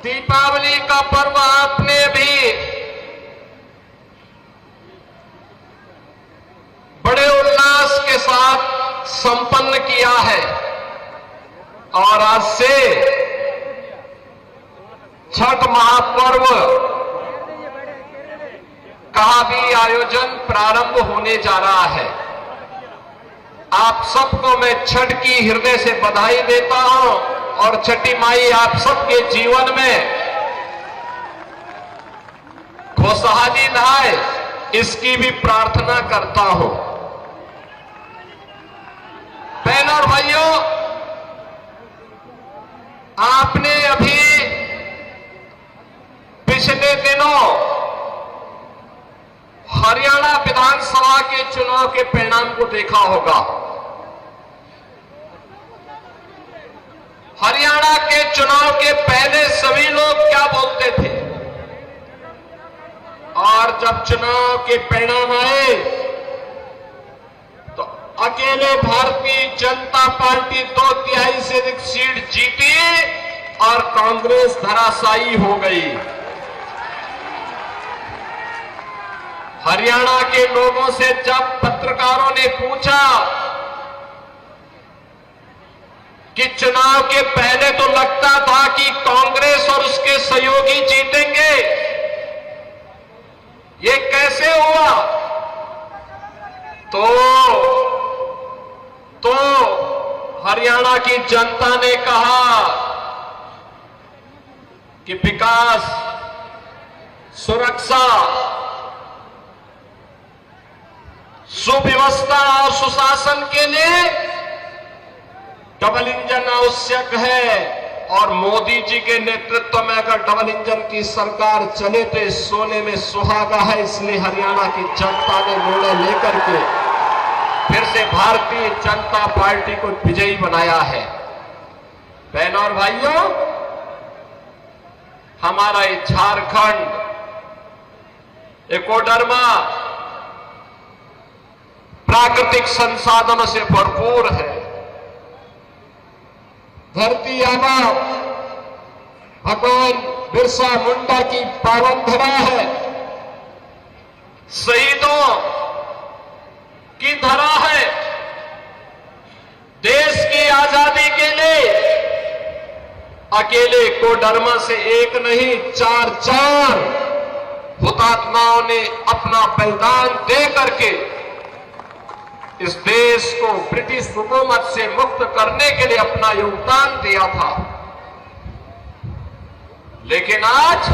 दीपावली का पर्व आपने भी बड़े उल्लास के साथ संपन्न किया है और आज से छठ महापर्व का भी आयोजन प्रारंभ होने जा रहा है। आप सबको मैं छठ की हृदय से बधाई देता हूं और छठी माई आप सबके जीवन में खुशहाली लाए, इसकी भी प्रार्थना करता हूं। बहनों और भाइयों, आपने अभी पिछले दिनों हरियाणा विधानसभा के चुनाव के परिणाम को देखा होगा। हरियाणा के चुनाव के पहले सभी लोग क्या बोलते थे और जब चुनाव के परिणाम आए तो अकेले भारतीय जनता पार्टी 2/3 से अधिक सीट जीती और कांग्रेस धराशायी हो गई। हरियाणा के लोगों से जब पत्रकारों ने पूछा कि चुनाव के पहले तो लगता था कि कांग्रेस और उसके सहयोगी जीतेंगे, ये कैसे हुआ? तो हरियाणा की जनता ने कहा कि विकास, सुरक्षा, सुव्यवस्था और सुशासन के लिए डबल इंजन आवश्यक है और मोदी जी के नेतृत्व में अगर डबल इंजन की सरकार चले तो सोने में सुहागा है। इसलिए हरियाणा की जनता ने निर्णय लेकर के फिर से भारतीय जनता पार्टी को विजयी बनाया है। बहनों और भाइयों, हमारा ये झारखंड एकोडर्मा प्राकृतिक संसाधनों से भरपूर है। धरती आबा भगवान बिरसा मुंडा की पावन धरा है, शहीदों की धरा है। देश की आजादी के लिए अकेले कोडरमा से एक नहीं 4 हुतात्माओं ने अपना बलिदान दे करके इस देश को ब्रिटिश हुकूमत से मुक्त करने के लिए अपना योगदान दिया था। लेकिन आज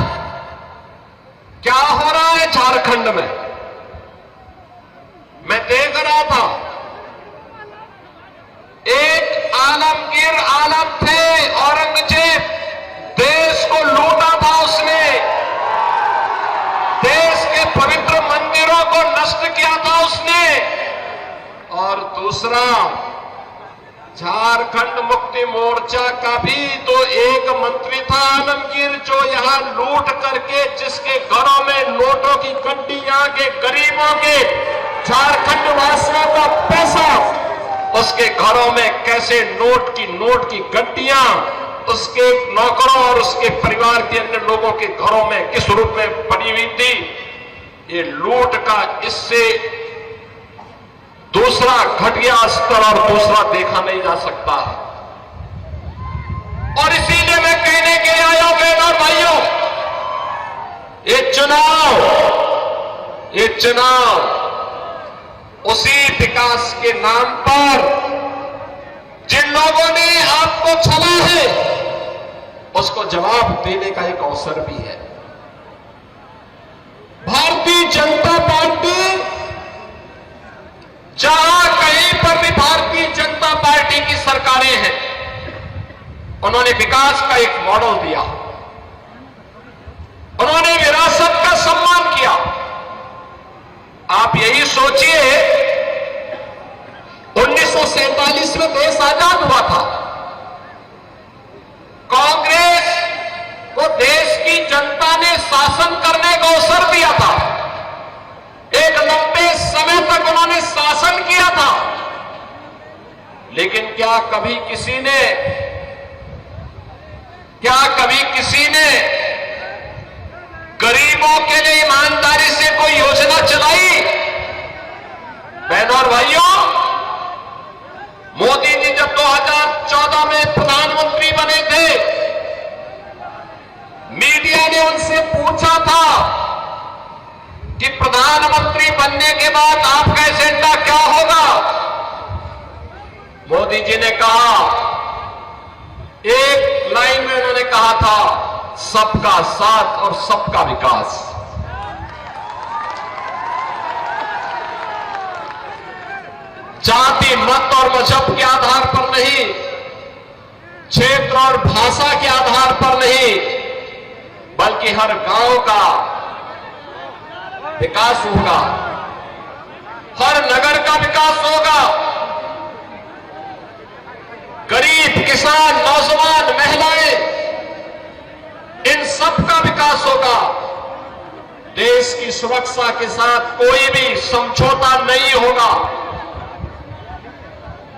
क्या हो रहा है झारखंड में? मैं देख रहा था, एक आलमगीर आलम थे, औरंगजेब, देश को लूटा था उसने, देश के पवित्र मंदिरों को नष्ट किया था उसने। और दूसरा, झारखंड मुक्ति मोर्चा का भी तो एक मंत्री था आलमगीर, जो यहां लूट करके जिसके घरों में नोटों की गड्डियां के गरीबों के झारखंड वासियों का पैसा उसके घरों में कैसे नोट की गड्डियां उसके नौकरों और उसके परिवार के अन्य लोगों के घरों में किस रूप में पड़ी हुई थी। ये लूट का इससे दूसरा घटिया स्तर और दूसरा देखा नहीं जा सकता है। और इसीलिए मैं कहने के लिए आया हूं बहनों और भाइयों, ये चुनाव उसी विकास के नाम पर जिन लोगों ने आपको छला है उसको जवाब देने का एक अवसर भी है। भारतीय जनता पार्टी जहां कहीं पर भी भारतीय जनता पार्टी की सरकारें हैं, उन्होंने विकास का एक मॉडल दिया, उन्होंने विरासत का सम्मान किया। आप यही सोचिए, 1947 में देश आजाद हुआ था, कांग्रेस को देश की जनता ने शासन करने का अवसर दिया था, एक लंबे समय तक उन्होंने शासन किया था। लेकिन क्या कभी किसी ने योजना चलाई। बहनों और भाइयों, मोदी जी जब 2014 में प्रधानमंत्री बने थे, मीडिया ने उनसे पूछा था कि प्रधानमंत्री बनने के बाद आपका एजेंडा क्या होगा। मोदी जी ने कहा, एक लाइन में उन्होंने कहा था, सबका साथ और सबका विकास। जाति, मत और मजहब के आधार पर नहीं, क्षेत्र और भाषा के आधार पर नहीं, बल्कि हर गांव का विकास होगा, हर नगर का विकास होगा। गरीब, किसान, नौजवान, महिलाएं, इन सब का विकास होगा। देश की सुरक्षा के साथ कोई भी समझौता नहीं होगा।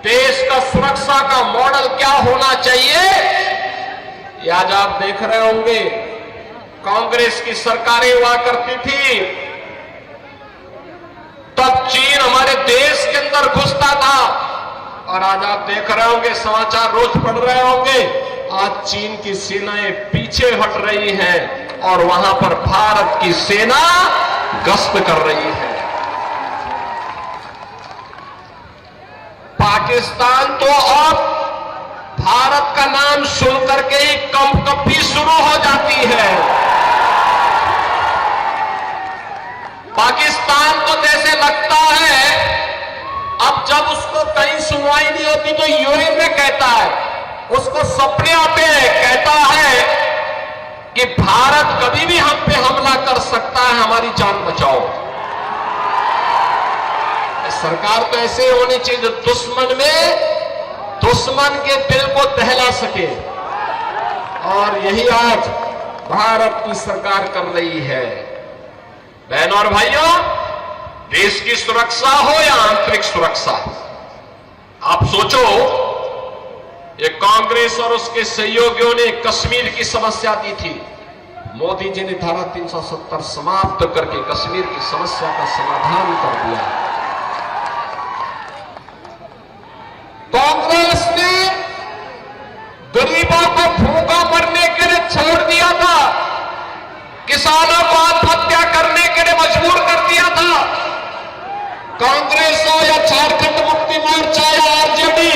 देश का सुरक्षा का मॉडल क्या होना चाहिए, ये आज आप देख रहे होंगे। कांग्रेस की सरकारें हुआ करती थी, तब चीन हमारे देश के अंदर घुसता था, और आज आप देख रहे होंगे, समाचार रोज पढ़ रहे होंगे, आज चीन की सेनाएं पीछे हट रही हैं और वहां पर भारत की सेना गश्त कर रही है। पाकिस्तान तो अब भारत का नाम सुनकर के ही कंपकपी शुरू हो जाती है। पाकिस्तान को जैसे लगता है अब जब उसको कहीं सुनवाई नहीं होती तो यूएन में कहता है, उसको सपने आते हैं, कहता है कि भारत कभी भी हम पे हमला कर सकता है, हमारी जान बचाओ। सरकार तो ऐसे होनी चाहिए जो दुश्मन के दिल को दहला सके, और यही आज भारत की सरकार कर रही है। बहनों और भाइयों, देश की सुरक्षा हो या आंतरिक सुरक्षा, आप सोचो, ये कांग्रेस और उसके सहयोगियों ने कश्मीर की समस्या दी थी। मोदी जी ने धारा 370 समाप्त करके कश्मीर की समस्या का समाधान कर दिया। कांग्रेस ने गरीबों को भूखा मरने के लिए छोड़ दिया था, किसानों को आत्महत्या करने के लिए मजबूर कर दिया था। कांग्रेस हो या झारखंड मुक्ति मोर्चा या आरजेडी,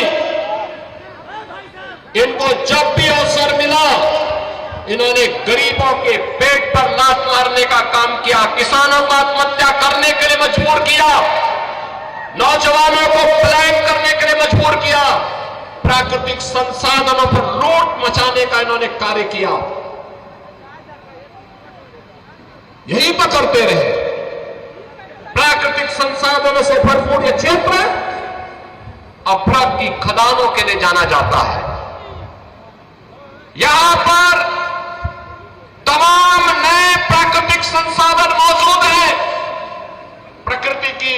इनको जब भी अवसर मिला, इन्होंने गरीबों के पेट पर लात मारने का काम किया, किसानों को आत्महत्या करने के लिए मजबूर किया, नौजवानों को पलायन करने के लिए मजबूर किया, प्राकृतिक संसाधनों पर लूट मचाने का इन्होंने कार्य किया। यही तो करते रहे। प्राकृतिक संसाधनों से भरपूर यह क्षेत्र अपराध की खदानों के लिए जाना जाता है। यहां पर तमाम नए प्राकृतिक संसाधन मौजूद हैं, प्रकृति की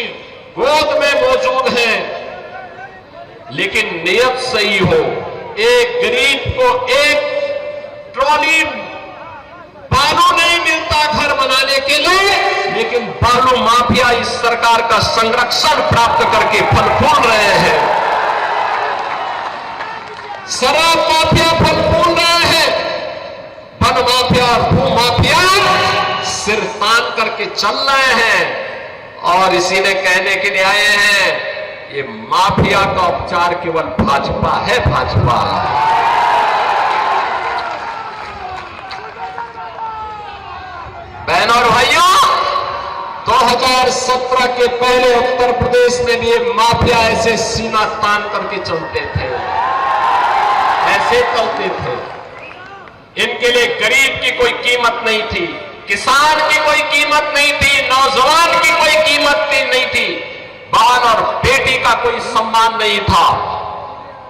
गोद में मौजूद हैं, लेकिन नियत सही हो। एक गरीब को एक ट्रॉली बालू नहीं मिलता घर बनाने के लिए, लेकिन बालू माफिया इस सरकार का संरक्षण प्राप्त करके फल फूल रहे हैं। शराब माफिया फल फूल रहे हैं, वन माफिया, भू माफिया सिर तान करके चल रहे हैं, और इसी ने कहने के लिए आए हैं, ये माफिया का उपचार केवल भाजपा है, भाजपा। बहनों और भाइयों, 2017 के पहले उत्तर प्रदेश में भी ये माफिया ऐसे सीना तान करके चलते थे, ऐसे चलते थे। इनके लिए गरीब की कोई कीमत नहीं थी, किसान की कोई कीमत नहीं थी, नौजवान की कोई कीमत नहीं थी, बाल और बेटी का कोई सम्मान नहीं था।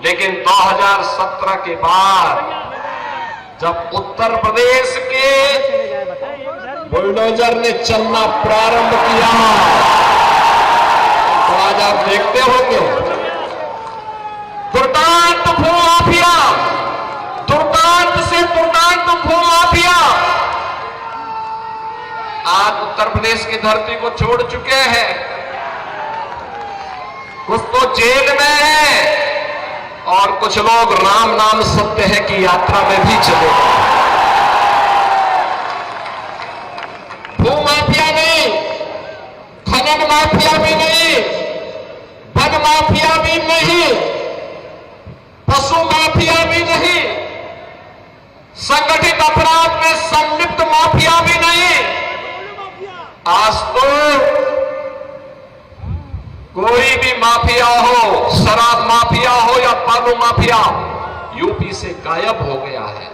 लेकिन 2017 के बाद जब उत्तर प्रदेश के बुलडोजर ने चलना प्रारंभ किया, तो आज आप देखते होंगे दुर्दांत भूमाफिया, दुर्दांत से दुर्दांत भूमाफिया आज उत्तर प्रदेश की धरती को छोड़ चुके हैं, कुछ तो जेल में है और कुछ लोग राम नाम सत्य है की यात्रा में भी चले गए। भूमाफिया नहीं, खनन माफिया भी नहीं, वन माफिया भी नहीं, पशु माफिया भी नहीं, संगठित अपराध में संलिप्त माफिया भी नहीं। आज तो कोई भी माफिया हो, शराब माफिया हो या बालू माफिया, यूपी से गायब हो गया है।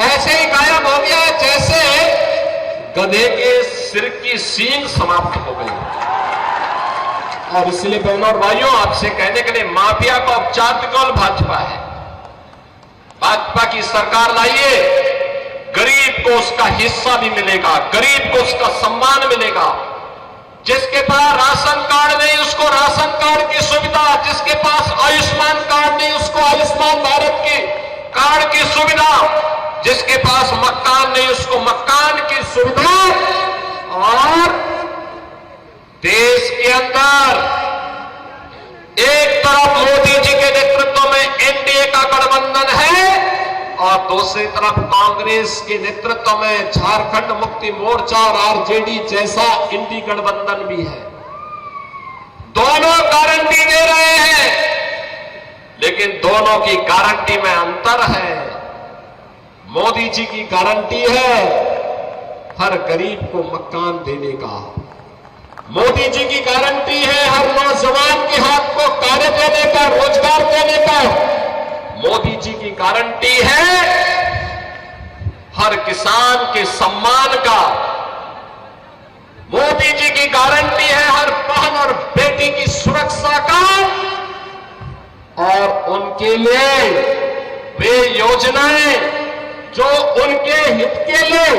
ऐसे ही गायब हो गया जैसे गधे के सिर की सींग समाप्त हो गई। और इसलिए बहनों और भाइयों, आपसे कहने के लिए माफिया को औपचारिक केवल भाजपा है। भाजपा की सरकार लाइए, गरीब को उसका हिस्सा भी मिलेगा, गरीब को उसका सम्मान मिलेगा। जिसके पास राशन कार्ड नहीं उसको राशन कार्ड की सुविधा, जिसके पास आयुष्मान कार्ड नहीं उसको आयुष्मान भारत की कार्ड की सुविधा, जिसके पास मकान नहीं उसको मकान की सुविधा। और देश के अंदर एक तरफ मोदी जी के नेतृत्व में एनडीए का गठबंधन है और दूसरी तरफ कांग्रेस के नेतृत्व में झारखंड मुक्ति मोर्चा और आरजेडी जैसा इंडी गठबंधन भी है। दोनों गारंटी दे रहे हैं, लेकिन दोनों की गारंटी में अंतर है। मोदी जी की गारंटी है हर गरीब को मकान देने का, मोदी जी की गारंटी है हर नौजवान के हाथ को कार्य देने का, रोजगार देने का। मोदी जी की गारंटी है हर किसान के सम्मान का। मोदी जी की गारंटी है हर बहन और बेटी की सुरक्षा का। और उनके लिए वे योजनाएं जो उनके हित के लिए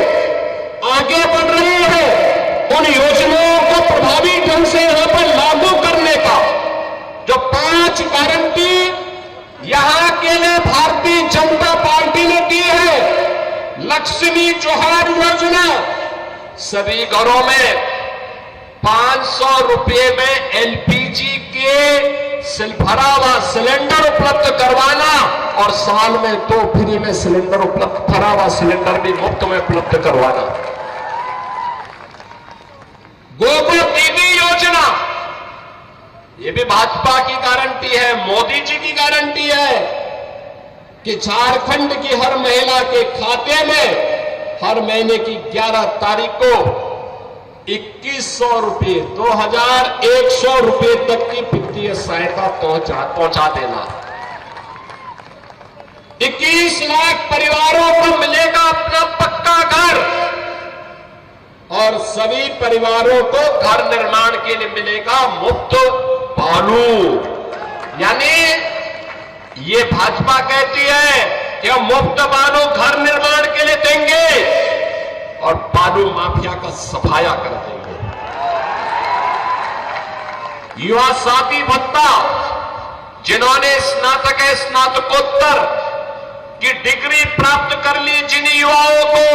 आगे बढ़ रही है, उन योजनाओं को प्रभावी ढंग से यहां पर लागू करने का जो 5 गारंटी यहां के लिए भारतीय जनता पार्टी ने दी है। लक्ष्मी जोहार योजना, सभी घरों में 500 रुपए में एलपीजी के भरा हुआ सिलेंडर उपलब्ध करवाना और साल में 2 फ्री में सिलेंडर उपलब्ध, भरा हुआ सिलेंडर भी मुफ्त में उपलब्ध करवाना। गोबर दीदी योजना, ये भी भाजपा की गारंटी है, मोदी जी की गारंटी है कि झारखंड की हर महिला के खाते में हर महीने की 11 तारीख को 2100 रुपए, 2100 रुपए तक की वित्तीय सहायता पहुंचा देना। 21 लाख परिवारों को मिलेगा अपना पक्का घर और सभी परिवारों को घर निर्माण के लिए मिलेगा मुफ्त बालू। यानी ये भाजपा कहती है कि हम मुफ्त बालू घर निर्माण के लिए देंगे और बालू माफिया का सफाया कर देंगे। युवा साथी भत्ता, जिन्होंने स्नातक स्नातकोत्तर की डिग्री प्राप्त कर ली, जिन युवाओं को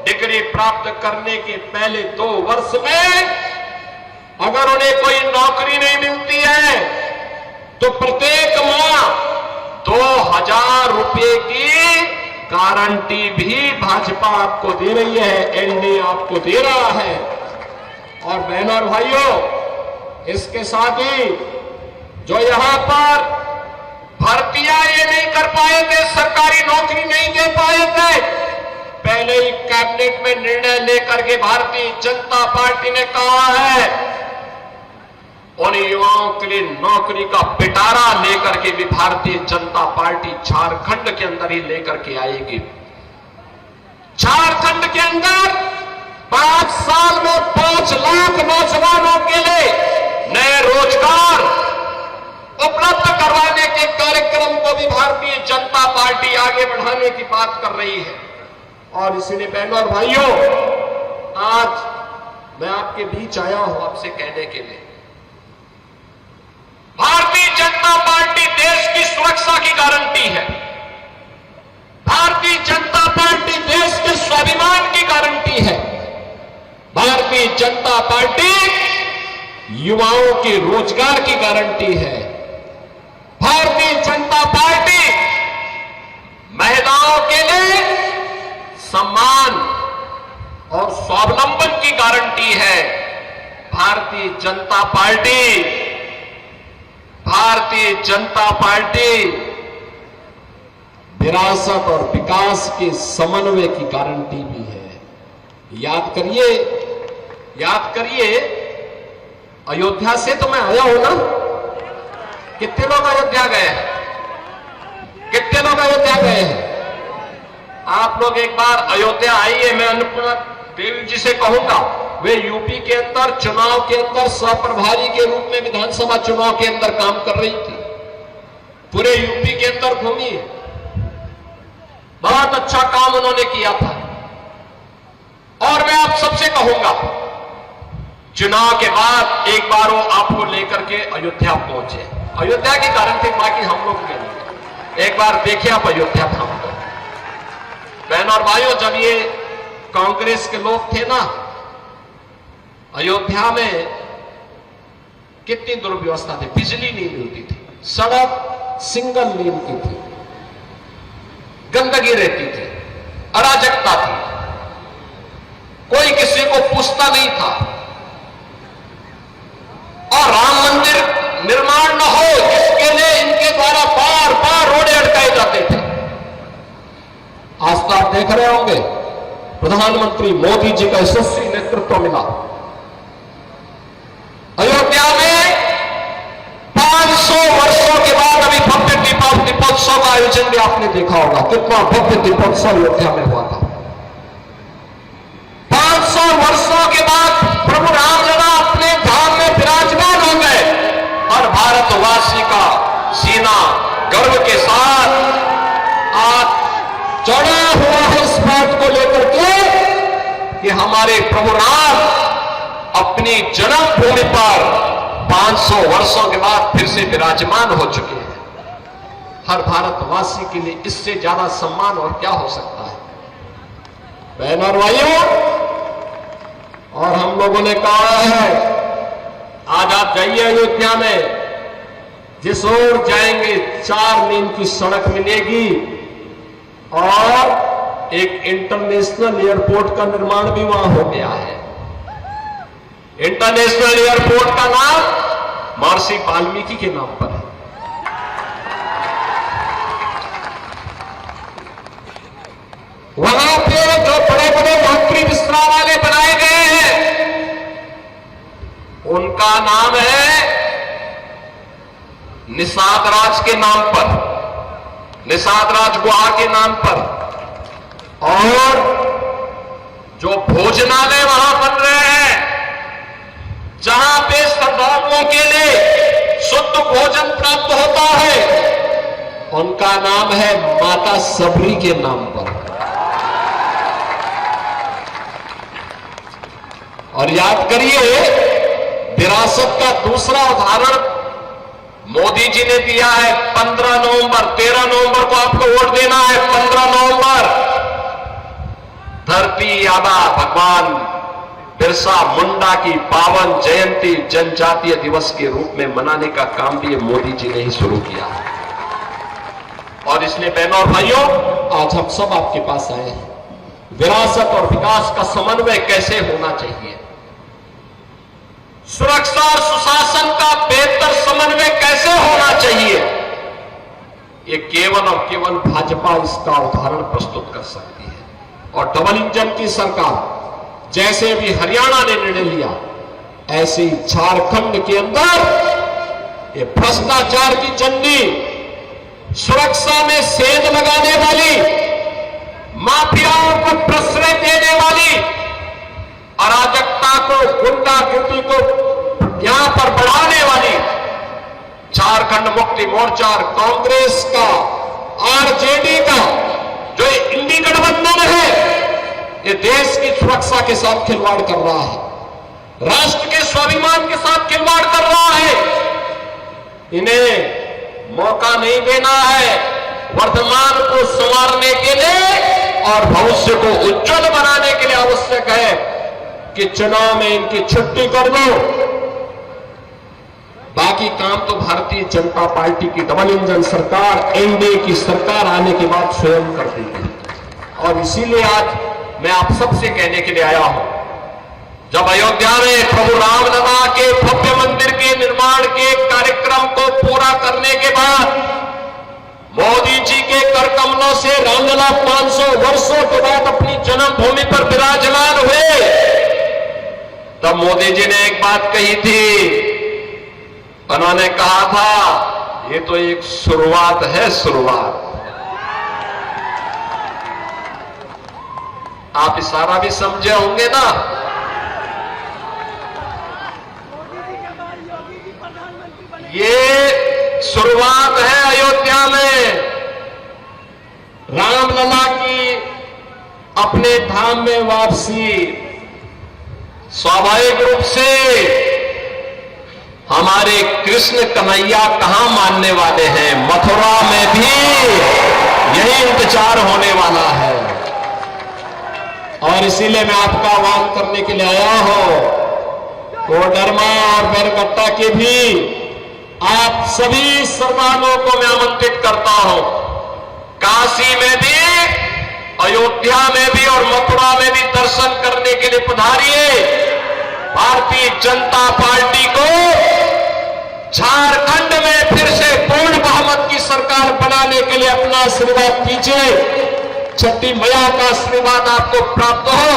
डिग्री प्राप्त करने के पहले 2 वर्ष में अगर उन्हें कोई नौकरी नहीं मिलती है तो प्रत्येक माह 2000 रुपए की गारंटी भी भाजपा आपको दे रही है, एनडीए आपको दे रहा है। और बहनों और भाइयों, इसके साथ ही जो यहां पर भर्तियां ये नहीं कर पाए थे, सरकारी नौकरी नहीं दे पाए थे, पहले ही कैबिनेट में निर्णय लेकर के भारतीय जनता पार्टी ने कहा है उन युवाओं के लिए नौकरी का पिटारा लेकर के भी भारतीय जनता पार्टी झारखंड के अंदर ही लेकर के आएगी। झारखंड के अंदर 5 साल में 5 लाख नौजवानों के लिए नए रोजगार उपलब्ध करवाने के कार्यक्रम को भी भारतीय जनता पार्टी आगे बढ़ाने की बात कर रही है। और इसलिए बहनों और भाइयों, आज मैं आपके बीच आया हूं आपसे कहने के लिए, भारतीय जनता पार्टी देश की सुरक्षा की गारंटी है। भारतीय जनता पार्टी देश के स्वाभिमान जनता पार्टी युवाओं के रोजगार की गारंटी है। भारतीय जनता पार्टी महिलाओं के लिए सम्मान और स्वावलंबन की गारंटी है। भारतीय जनता पार्टी विरासत और विकास के समन्वय की गारंटी भी है। याद करिए अयोध्या से तो मैं आया हूं ना। कितने लोग अयोध्या गए हैं? आप लोग एक बार अयोध्या आइए। मैं अन्नपूर्णा देवी जी से कहूंगा, वे यूपी के अंदर चुनाव के अंदर सहप्रभारी के रूप में विधानसभा चुनाव के अंदर काम कर रही थी। पूरे यूपी के अंदर घूमी, बहुत अच्छा काम उन्होंने किया था। और मैं आप सबसे कहूंगा, चुनाव के बाद एक बार वो आपको लेकर के अयोध्या पहुंचे। अयोध्या की गारंटी बाकी हम लोग के लिए। एक बार देखिए आप अयोध्या धाम को। बहन और भाइयों, जब ये कांग्रेस के लोग थे ना, अयोध्या में कितनी दुर्व्यवस्था थी। बिजली नहीं मिलती थी, सड़क सिंगल लेन की थी, गंदगी रहती थी, अराजकता थी, कोई किसी को पूछता नहीं था। और राम मंदिर निर्माण न हो, जिसके लिए इनके द्वारा बार बार रोड़े अटकाए जाते थे। आज तो आप देख रहे होंगे, प्रधानमंत्री मोदी जी का यशस्वी नेतृत्व मिला। अयोध्या में 500 वर्षों के बाद अभी भव्य दीपोत्सव का आयोजन भी आपने देखा होगा। कितना भव्य दीपोत्सव अयोध्या में हुआ था। 500 वर्षों के बाद प्रभु रामलला अपने धाम में विराजमान हो गए और भारतवासी का सीना गर्व के साथ आज चढ़ा हुआ है इस बात को लेकर के कि हमारे प्रभु राम अपनी जन्मभूमि पर 500 वर्षों के बाद फिर से विराजमान हो चुके हैं। हर भारतवासी के लिए इससे ज्यादा सम्मान और क्या हो सकता है। बहन और भाइयों, और हम लोगों ने कहा है, आज आप जाइए अयोध्या में, जिस ओर जाएंगे 4 लेन की सड़क मिलेगी और एक इंटरनेशनल एयरपोर्ट का निर्माण भी वहां हो गया है। इंटरनेशनल एयरपोर्ट का नाम महर्षि वाल्मीकि के नाम पर है। वहां पे जो बड़े बड़े यात्री विश्रामालय बनाए गए हैं, उनका नाम है निषाद राज के नाम पर, निषाद राज गुहा के नाम पर। और जो भोजनालय वहां बन रहे हैं, जहां पे श्रद्धालुओं के लिए शुद्ध भोजन प्राप्त होता है, उनका नाम है माता सबरी के नाम पर। और याद करिए, विरासत का दूसरा उदाहरण मोदी जी ने दिया है। 15 नवंबर 13 नवंबर को आपको वोट देना है। 15 नवंबर धरती आबा भगवान बिरसा मुंडा की पावन जयंती जनजातीय दिवस के रूप में मनाने का काम भी मोदी जी ने ही शुरू किया। और इसलिए बहनों और भाइयों, आज हम सब आपके पास आए हैं। विरासत और विकास का समन्वय कैसे होना चाहिए, सुरक्षा और सुशासन का बेहतर समन्वय कैसे होना चाहिए, ये केवल और केवल भाजपा इसका उदाहरण प्रस्तुत कर सकती है। और डबल इंजन की सरकार जैसे भी हरियाणा ने निर्णय लिया, ऐसे ही झारखंड के अंदर ये भ्रष्टाचार की चंडी, सुरक्षा में सेंध लगाने वाली, माफियाओं को प्रश्रय देने वाली, अराजकता को, गुंडागिर्दी को यहां पर बढ़ाने वाली झारखंड मुक्ति मोर्चा और कांग्रेस का, आरजेडी का जो इंडी गठबंधन है, ये देश की सुरक्षा के साथ खिलवाड़ कर रहा है, राष्ट्र के स्वाभिमान के साथ खिलवाड़ कर रहा है। इन्हें मौका नहीं देना है वर्तमान को संवारने के लिए और भविष्य को उज्जवल बनाने के लिए आवश्यक है कि चुनाव में इनकी छुट्टी कर दो, बाकी काम तो भारतीय जनता पार्टी की डबल इंजन सरकार, एनडीए की सरकार आने के बाद स्वयं कर देगी। और इसीलिए आज मैं आप सबसे कहने के लिए आया हूं, जब अयोध्या में प्रभु रामलला के भव्य मंदिर के निर्माण के कार्यक्रम को पूरा करने के बाद मोदी जी के कर कमलों से रामलला 500 वर्षों के बाद अपनी जन्मभूमि पर विराजमान हुए, तब मोदी जी ने एक बात कही थी। उन्होंने कहा था, ये तो एक शुरुआत है, शुरुआत। आप इशारा भी समझे होंगे ना। ये शुरुआत है अयोध्या में रामलला की अपने धाम में वापसी। स्वाभाविक रूप से हमारे कृष्ण कन्हैया कहां मानने वाले हैं, मथुरा में भी यही इंतजार होने वाला है। और इसीलिए मैं आपका आह्वान करने के लिए आया हूं, कोडरमा और बैरगट्टा के भी आप सभी श्रद्धालुओं को मैं आमंत्रित करता हूं, काशी में भी, अयोध्या में भी और मथुरा में भी दर्शन करने के लिए पधारिए। भारतीय जनता पार्टी को झारखंड में फिर से पूर्ण बहुमत की सरकार बनाने के लिए अपना आशीर्वाद दीजिए। छठी मैया का आशीर्वाद आपको प्राप्त हो।